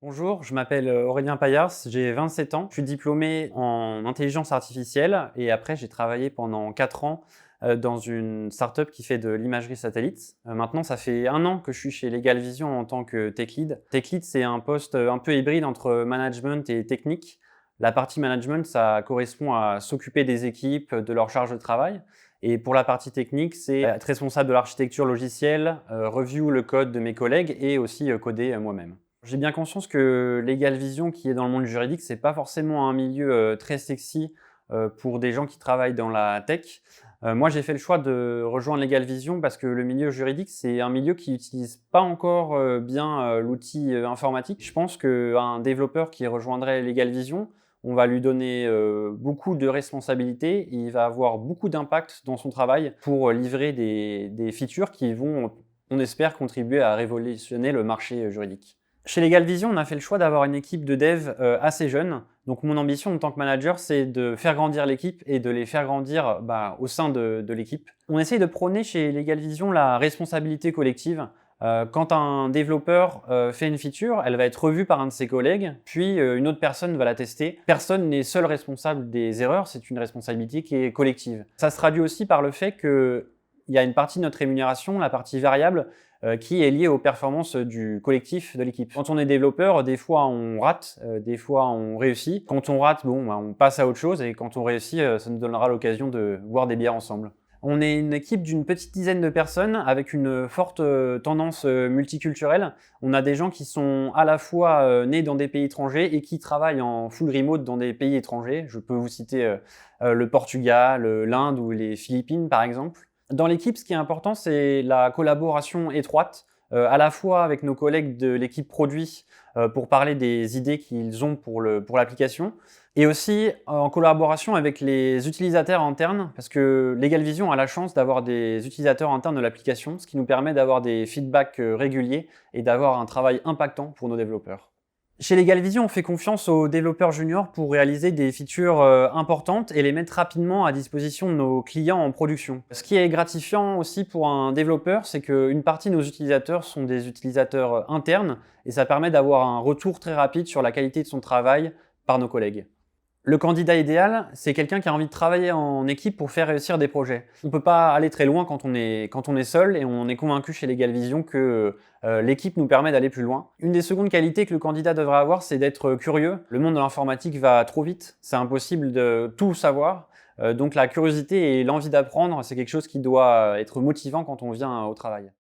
Bonjour, je m'appelle Aurélien Payars, j'ai 27 ans. Je suis diplômé en intelligence artificielle et après j'ai travaillé pendant 4 ans dans une startup qui fait de l'imagerie satellite. Maintenant, ça fait 1 an que je suis chez Legal Vision en tant que tech lead. Tech lead, c'est un poste un peu hybride entre management et technique. La partie management, ça correspond à s'occuper des équipes, de leur charge de travail. Et pour la partie technique, c'est être responsable de l'architecture logicielle, review le code de mes collègues et aussi coder moi-même. J'ai bien conscience que Legal Vision, qui est dans le monde juridique, c'est pas forcément un milieu très sexy pour des gens qui travaillent dans la tech. Moi, j'ai fait le choix de rejoindre Legal Vision parce que le milieu juridique, c'est un milieu qui n'utilise pas encore bien l'outil informatique. Je pense qu'un développeur qui rejoindrait Legal Vision, on va lui donner beaucoup de responsabilités et il va avoir beaucoup d'impact dans son travail pour livrer des features qui vont, on espère, contribuer à révolutionner le marché juridique. Chez Legal Vision, on a fait le choix d'avoir une équipe de dev assez jeune. Donc mon ambition en tant que manager, c'est de faire grandir l'équipe et de les faire grandir au sein de l'équipe. On essaye de prôner chez Legal Vision la responsabilité collective. Quand un développeur fait une feature, elle va être revue par un de ses collègues, puis une autre personne va la tester. Personne n'est seul responsable des erreurs, c'est une responsabilité qui est collective. Ça se traduit aussi par le fait qu'il y a une partie de notre rémunération, la partie variable, qui est liée aux performances du collectif de l'équipe. Quand on est développeur, des fois on rate, des fois on réussit. Quand on rate, on passe à autre chose et quand on réussit, ça nous donnera l'occasion de boire des bières ensemble. On est une équipe d'une petite dizaine de personnes avec une forte tendance multiculturelle. On a des gens qui sont à la fois nés dans des pays étrangers et qui travaillent en full remote dans des pays étrangers. Je peux vous citer le Portugal, l'Inde ou les Philippines par exemple. Dans l'équipe, ce qui est important, c'est la collaboration étroite, à la fois avec nos collègues de l'équipe produit pour parler des idées qu'ils ont pour l'application, et aussi en collaboration avec les utilisateurs internes, parce que Legal Vision a la chance d'avoir des utilisateurs internes de l'application, ce qui nous permet d'avoir des feedbacks réguliers et d'avoir un travail impactant pour nos développeurs. Chez Legal Vision, on fait confiance aux développeurs juniors pour réaliser des features importantes et les mettre rapidement à disposition de nos clients en production. Ce qui est gratifiant aussi pour un développeur, c'est qu'une partie de nos utilisateurs sont des utilisateurs internes et ça permet d'avoir un retour très rapide sur la qualité de son travail par nos collègues. Le candidat idéal, c'est quelqu'un qui a envie de travailler en équipe pour faire réussir des projets. On ne peut pas aller très loin quand on est seul et on est convaincu chez Legal Vision que l'équipe nous permet d'aller plus loin. Une des secondes qualités que le candidat devrait avoir, c'est d'être curieux. Le monde de l'informatique va trop vite, c'est impossible de tout savoir. Donc la curiosité et l'envie d'apprendre, c'est quelque chose qui doit être motivant quand on vient au travail.